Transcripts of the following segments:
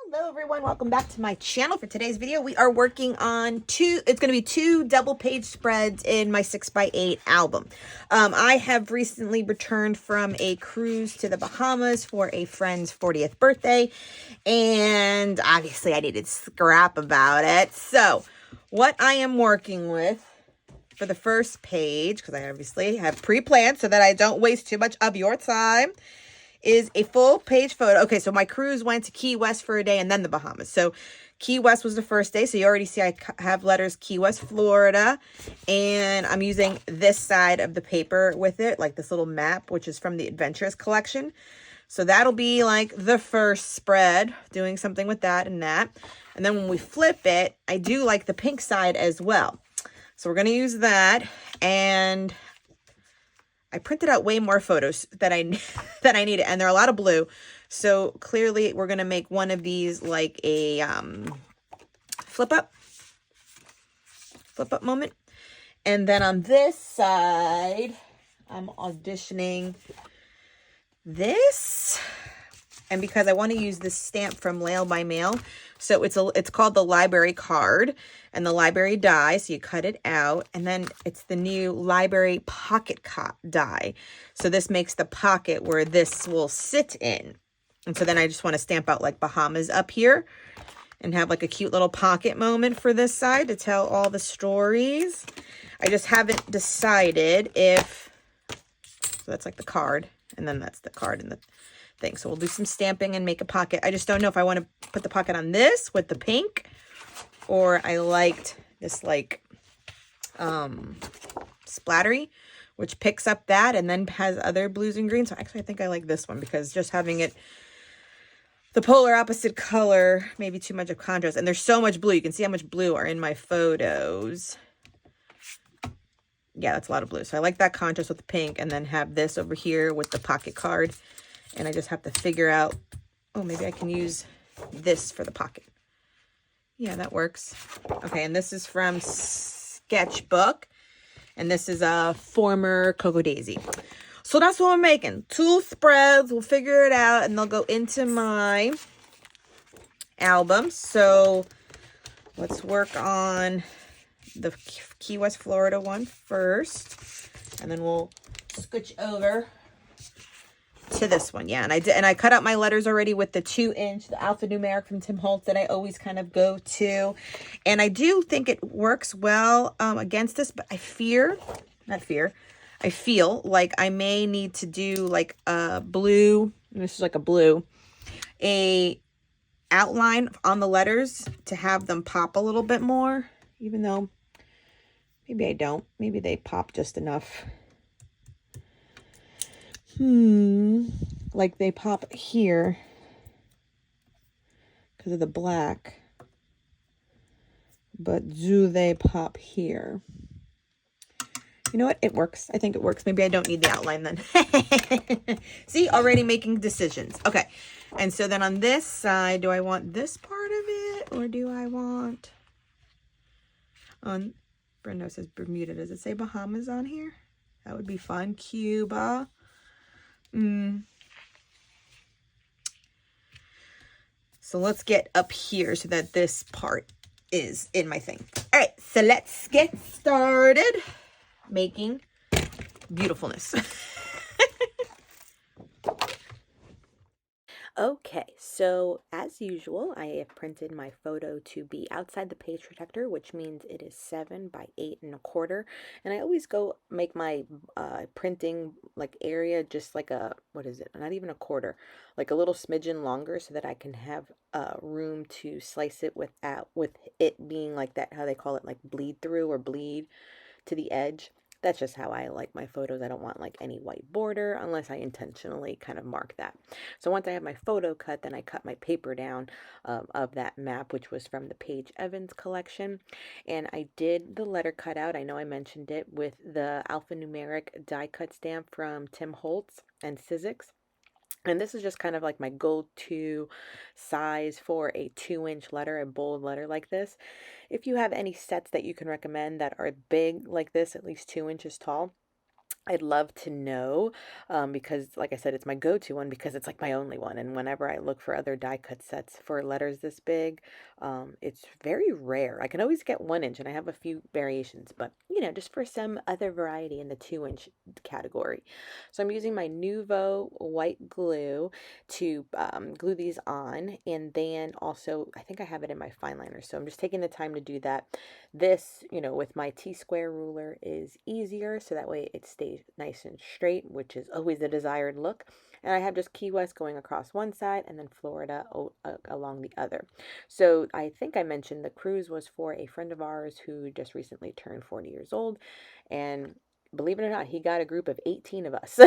Hello everyone, welcome back to my channel. For today's video, we are working on it's going to be two double page spreads in my 6x8 album. I have recently returned from a cruise to the Bahamas for a friend's 40th birthday, and obviously I needed scrap about it. So what I am working with for the first page, because I obviously have pre-planned so that I don't waste too much of your time, is a full page photo. Okay, so my cruise went to Key West for a day and then the Bahamas. So Key West was the first day. So you already see I have letters Key West, Florida. And I'm using this side of the paper with it, like this little map, which is from the Adventures collection. So that'll be like the first spread, doing something with that and that. And then when we flip it, I do like the pink side as well. So we're going to use that. And I printed out way more photos that I needed, and they're a lot of blue. So clearly we're going to make one of these like a flip up moment. And then on this side, I'm auditioning this. And because I want to use this stamp from Layle By Mail, so it's called the library card and the library die. So you cut it out, and then it's the new library pocket die. So this makes the pocket where this will sit in. And so then I just want to stamp out like Bahamas up here and have like a cute little pocket moment for this side to tell all the stories. I just haven't decided if, so that's like the card, and then that's the card and the thing. So we'll do some stamping and make a pocket. I just don't know if I want to put the pocket on this with the pink, or I liked this like splattery, which picks up that and then has other blues and greens. So actually I think I like this one, because just having it the polar opposite color, maybe too much of contrast. And there's so much blue. You can see how much blue are in my photos. Yeah, that's a lot of blue. So I like that contrast with the pink, and then have this over here with the pocket card. And I just have to figure out, oh, maybe I can use this for the pocket. Yeah, that works. Okay, and this is from Sketchbook. And this is a former Cocoa Daisy. So that's what I'm making. Two spreads. We'll figure it out, and they'll go into my album. So let's work on the Key West, Florida one first. And then we'll switch over to this one. Yeah, and I cut out my letters already with the 2-inch, the alphanumeric from Tim Holtz that I always kind of go to. And I do think it works well against this, but I feel like I may need to do like a blue, and this is like a blue, a outline on the letters to have them pop a little bit more, even though maybe I don't. Maybe they pop just enough. Like they pop here because of the black, but do they pop here? You know what? It works. I think it works. Maybe I don't need the outline then. See, already making decisions. Okay. And so then on this side, do I want this part of it, or do I want on, Brendo says Bermuda. Does it say Bahamas on here? That would be fun. Cuba. So let's get up here so that this part is in my thing. All right, so let's get started making beautifulness. Okay, so as usual, I have printed my photo to be outside the page protector, which means it is 7 by 8 1/4. And I always go make my printing like area just like a, what is it? Not even a quarter, like a little smidgen longer, so that I can have room to slice it with it being like that, how they call it, like bleed through or bleed to the edge. That's just how I like my photos. I don't want like any white border unless I intentionally kind of mark that. So once I have my photo cut, then I cut my paper down of that map, which was from the Paige Evans collection. And I did the letter cutout. I know I mentioned it, with the alphanumeric die cut stamp from Tim Holtz and Sizzix. And this is just kind of like my go-to size for a 2-inch letter, a bold letter like this. If you have any sets that you can recommend that are big like this, at least 2 inches tall, I'd love to know, because like I said, it's my go-to one because it's like my only one. And whenever I look for other die cut sets for letters this big, it's very rare. I can always get 1 inch, and I have a few variations, but just for some other variety in the 2 inch category. So I'm using my Nuvo white glue to glue these on, and then also I think I have it in my fine liner. So I'm just taking the time to do that. This, with my T-square ruler is easier, so that way it stays nice and straight, which is always a desired look. And I have just Key West going across one side and then Florida along the other. So I think I mentioned the cruise was for a friend of ours who just recently turned 40 years old. And believe it or not, he got a group of 18 of us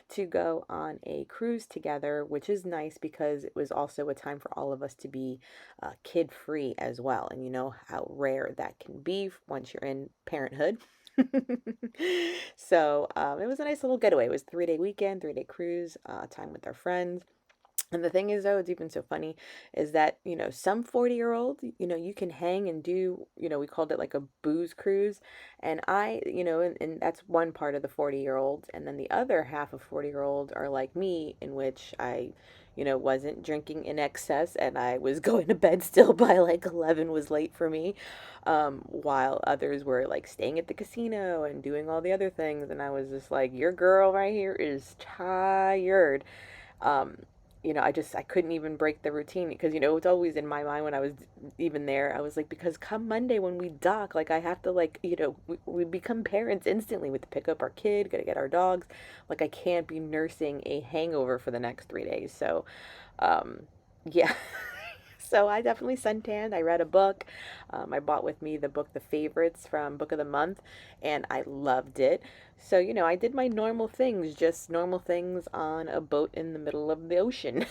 to go on a cruise together, which is nice because it was also a time for all of us to be kid free as well. And you know how rare that can be once you're in parenthood. So it was a nice little getaway. It was a 3-day weekend, 3-day cruise, time with our friends. And the thing is, though, it's even so funny is that, some 40-year-old, you can hang and do, we called it like a booze cruise. And and that's one part of the 40-year-olds. And then the other half of 40-year-olds are like me, in which I, wasn't drinking in excess and I was going to bed still by like 11 was late for me. While others were like staying at the casino and doing all the other things. And I was just like, your girl right here is tired. Um, I couldn't even break the routine because, it's always in my mind when I was even there. I was like, because come Monday when we dock, like I have to we become parents instantly with to pick up our kid, gotta get our dogs. Like I can't be nursing a hangover for the next 3 days. So, yeah. So I definitely suntanned. I read a book. I bought with me the book The Favorites from Book of the Month, and I loved it. So, I did my normal things, just normal things on a boat in the middle of the ocean.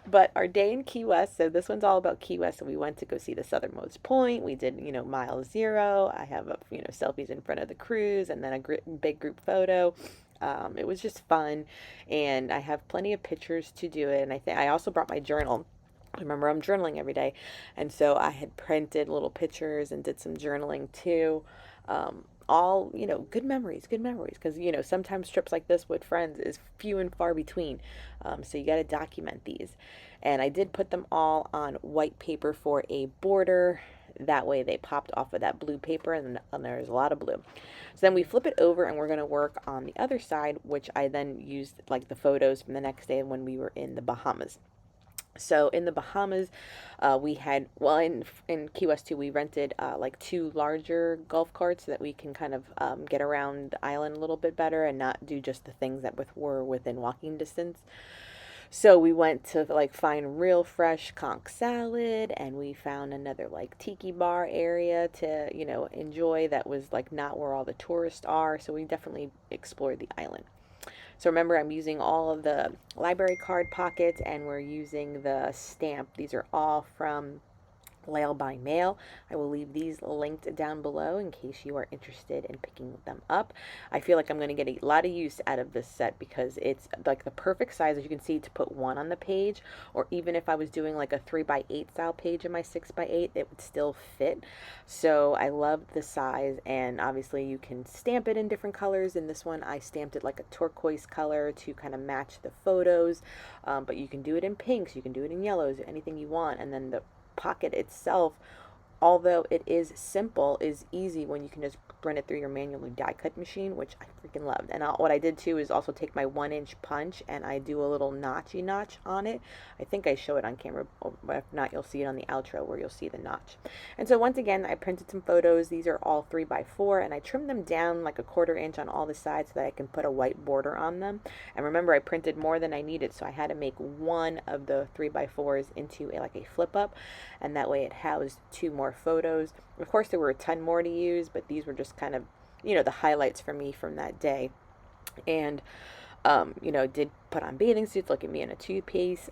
But our day in Key West, so this one's all about Key West. So we went to go see the southernmost point. We did, mile zero. I have, selfies in front of the cruise and then a big group photo. It was just fun, and I have plenty of pictures to do it. And I think I also brought my journal. Remember, I'm journaling every day, and so I had printed little pictures and did some journaling too. All good memories, because sometimes trips like this with friends is few and far between. So you got to document these, and I did put them all on white paper for a border. That way they popped off of that blue paper, and there's a lot of blue. So then we flip it over and we're going to work on the other side, which I then used like the photos from the next day when we were in the Bahamas. So in the Bahamas, we had, well, in Key West too, we rented like 2 larger golf carts so that we can kind of get around the island a little bit better and not do just the things that were within walking distance. So we went to like find real fresh conch salad, and we found another like tiki bar area to, enjoy that was like not where all the tourists are. So we definitely explored the island. So remember, I'm using all of the library card pockets, and we're using the stamp. These are all from Layle By Mail. I will leave these linked down below in case you are interested in picking them up. I feel like I'm going to get a lot of use out of this set because it's like the perfect size, as you can see, to put one on the page, or even if I was doing like a 3x8 style page in my 6x8, it would still fit. So I love the size, and obviously you can stamp it in different colors. In this one, I stamped it like a turquoise color to kind of match the photos, but you can do it in pinks, you can do it in yellows, anything you want. And then the pocket itself, although it is simple, is easy when you can just run it through your manual die cut machine, which I freaking loved. And what I did too is also take my 1-inch punch and I do a little notchy notch on it. I think I show it on camera, but if not, you'll see it on the outro where you'll see the notch. And so once again, I printed some photos. These are all 3x4, and I trimmed them down like a 1/4 inch on all the sides so that I can put a white border on them. And remember, I printed more than I needed, so I had to make one of the 3x4s into like a flip up, and that way it housed 2 more photos. Of course, there were a ton more to use, but these were just kind of, the highlights for me from that day. And, did put on bathing suits. Look at me in a 2-piece.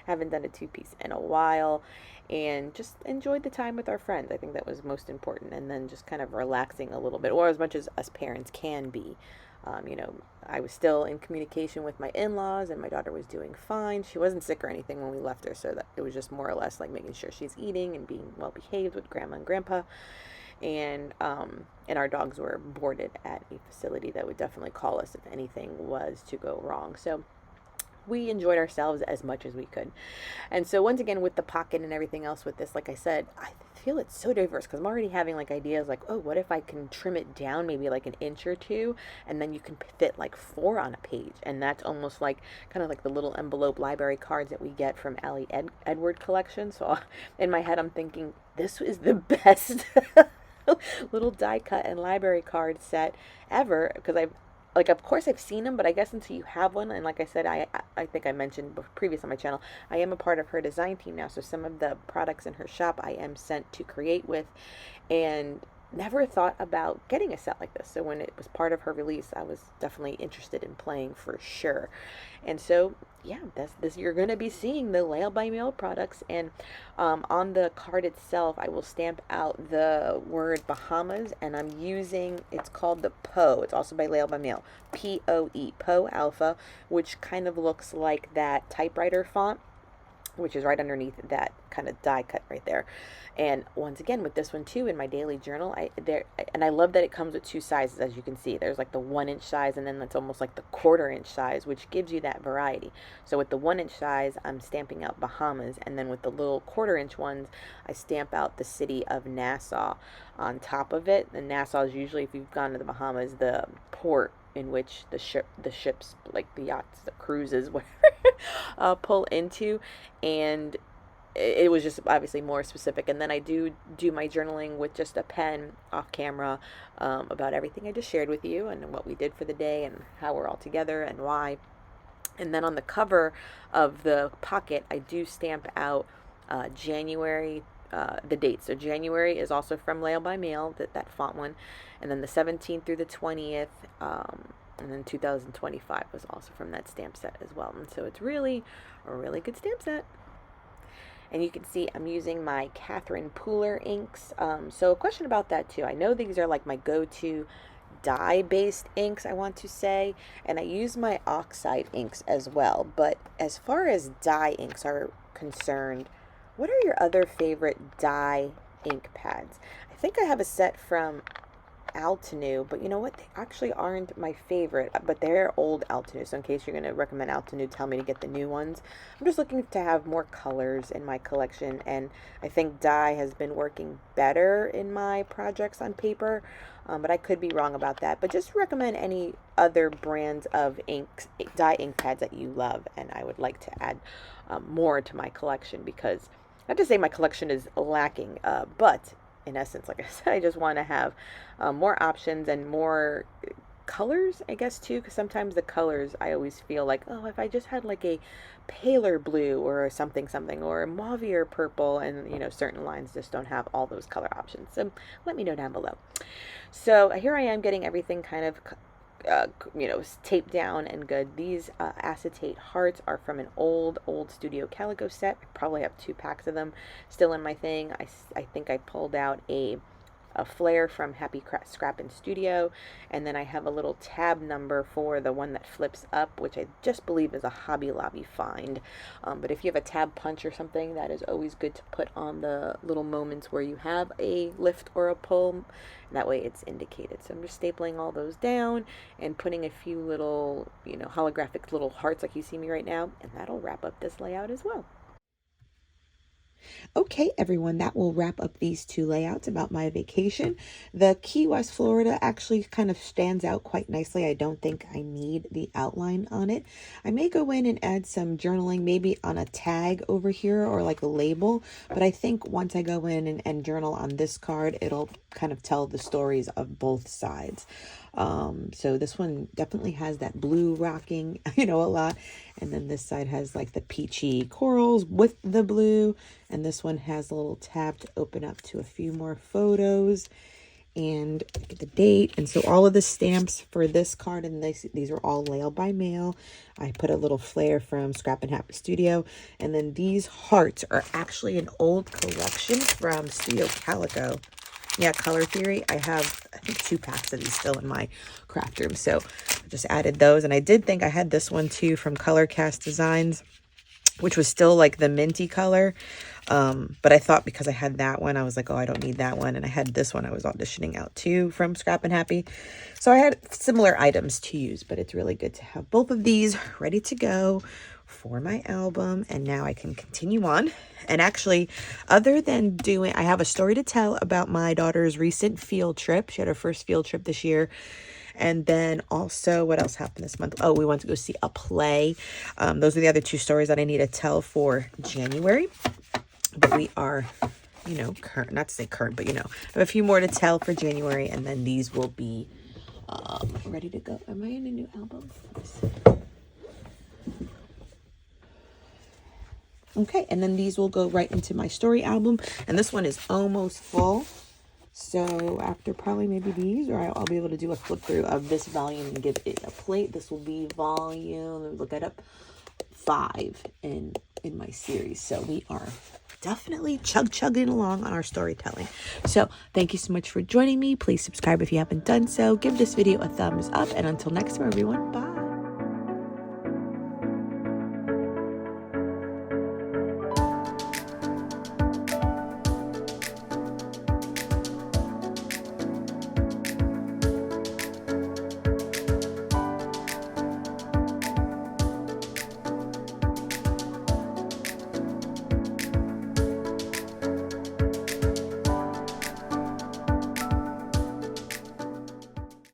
Haven't done a 2-piece in a while. And just enjoyed the time with our friends. I think that was most important. And then just kind of relaxing a little bit, or as much as us parents can be. I was still in communication with my in-laws, and my daughter was doing fine. She wasn't sick or anything when we left her, so that it was just more or less like making sure she's eating and being well behaved with grandma and grandpa. and our dogs were boarded at a facility that would definitely call us if anything was to go wrong. So we enjoyed ourselves as much as we could. And so once again, with the pocket and everything else with this, like I said, I feel it's so diverse because I'm already having like ideas like, oh, what if I can trim it down maybe like an inch or two, and then you can fit like 4 on a page. And that's almost like kind of like the little envelope library cards that we get from Allie Edward collection. So in my head, I'm thinking this is the best little die cut and library card set ever, because of course I've seen them, but I guess until you have one, and like I said, I think I mentioned previous on my channel, I am a part of her design team now, so some of the products in her shop I am sent to create with, and never thought about getting a set like this. So when it was part of her release, I was definitely interested in playing for sure. And so yeah, this you're going to be seeing the Layle By Mail products, and on the card itself I will stamp out the word Bahamas, and I'm using, it's called the Poe. It's also by Layle By Mail, P-O-E, Poe Alpha, which kind of looks like that typewriter font, which is right underneath that kind of die cut right there. And once again, with this one too, in my daily journal, I love that it comes with 2 sizes. As you can see, there's like the 1-inch size, and then that's almost like the 1/4-inch size, which gives you that variety. So with the 1-inch size, I'm stamping out Bahamas, and then with the little 1/4-inch ones, I stamp out the city of Nassau on top of it. And Nassau is usually, if you've gone to the Bahamas, the port in which the ships, like the yachts, the cruises, whatever, pull into. And it was just obviously more specific. And then I do my journaling with just a pen off camera, about everything I just shared with you and what we did for the day and how we're all together and why. And then on the cover of the pocket, I do stamp out January, the date. So January is also from Layle By Mail, that font one, and then the 17th through the 20th, and then 2025 was also from that stamp set as well. And so it's really a really good stamp set. And you can see I'm using my Catherine Pooler inks. So a question about that too. I know these are like my go-to dye-based inks, I want to say, and I use my oxide inks as well. But as far as dye inks are concerned, what are your other favorite dye ink pads? I think I have a set from Altenew, but you know what? They actually aren't my favorite, but they're old Altenew. So in case you're going to recommend Altenew, tell me to get the new ones. I'm just looking to have more colors in my collection, and I think dye has been working better in my projects on paper, but I could be wrong about that. But just recommend any other brands of inks, dye ink pads that you love, and I would like to add more to my collection, because not to say my collection is lacking, but in essence, like I said, I just want to have more options and more colors, I guess, too, because sometimes the colors, I always feel like, oh, if I just had like a paler blue or something, or a mauvier purple, and, you know, certain lines just don't have all those color options. So let me know down below. So here I am getting everything kind of you know, taped down and good. These acetate hearts are from an old Studio Calico set. I probably have 2 packs of them still in my thing. I think I pulled out a flare from Happy Scrappin' Studio, and then I have a little tab number for the one that flips up, which I just believe is a Hobby Lobby find. But if you have a tab punch or something, that is always good to put on the little moments where you have a lift or a pull. That way it's indicated. So I'm just stapling all those down and putting a few little, you know, holographic little hearts like you see me right now, and that'll wrap up this layout as well. Okay, everyone, that will wrap up these 2 layouts about my vacation. The Key West, Florida actually kind of stands out quite nicely. I don't think I need the outline on it. I may go in and add some journaling, maybe on a tag over here or like a label, but I think once I go in and journal on this card, it'll kind of tell the stories of both sides. So this one definitely has that blue rocking, you know, a lot. And then this side has like the peachy corals with the blue. And this one has a little tab to open up to a few more photos and get the date. And so all of the stamps for this card, and these are all Layle By Mail. I put a little flare from Scrap and Happy Studio. And then these hearts are actually an old collection from Studio Calico. Yeah, Color Theory. I have, I think, 2 packs of these still in my craft room. So I just added those. And I did think I had this one too from Color Cast Designs. which was still like the minty color. But I thought because I had that one, I was like, oh, I don't need that one. And I had this one I was auditioning out too from Scrap and Happy. So I had similar items to use, but it's really good to have both of these ready to go for my album. And now I can continue on. And actually, other than doing, I have a story to tell about my daughter's recent field trip. She had her first field trip this year. And then also, what else happened this month? Oh, we went to go see a play. Those are the other two stories that I need to tell for January. But we are, you know, current, not to say current, but, you know, I have a few more to tell for January. And then these will be ready to go. Am I in a new album? Okay, and then these will go right into my story album. And this one is almost full. So after probably maybe these, or I'll be able to do a flip through of this volume and give it a plate. This will be volume, let me look that up, 5 in my series. So we are definitely chugging along on our storytelling. So thank you so much for joining me. Please subscribe if you haven't done so. Give this video a thumbs up. And until next time, everyone, bye.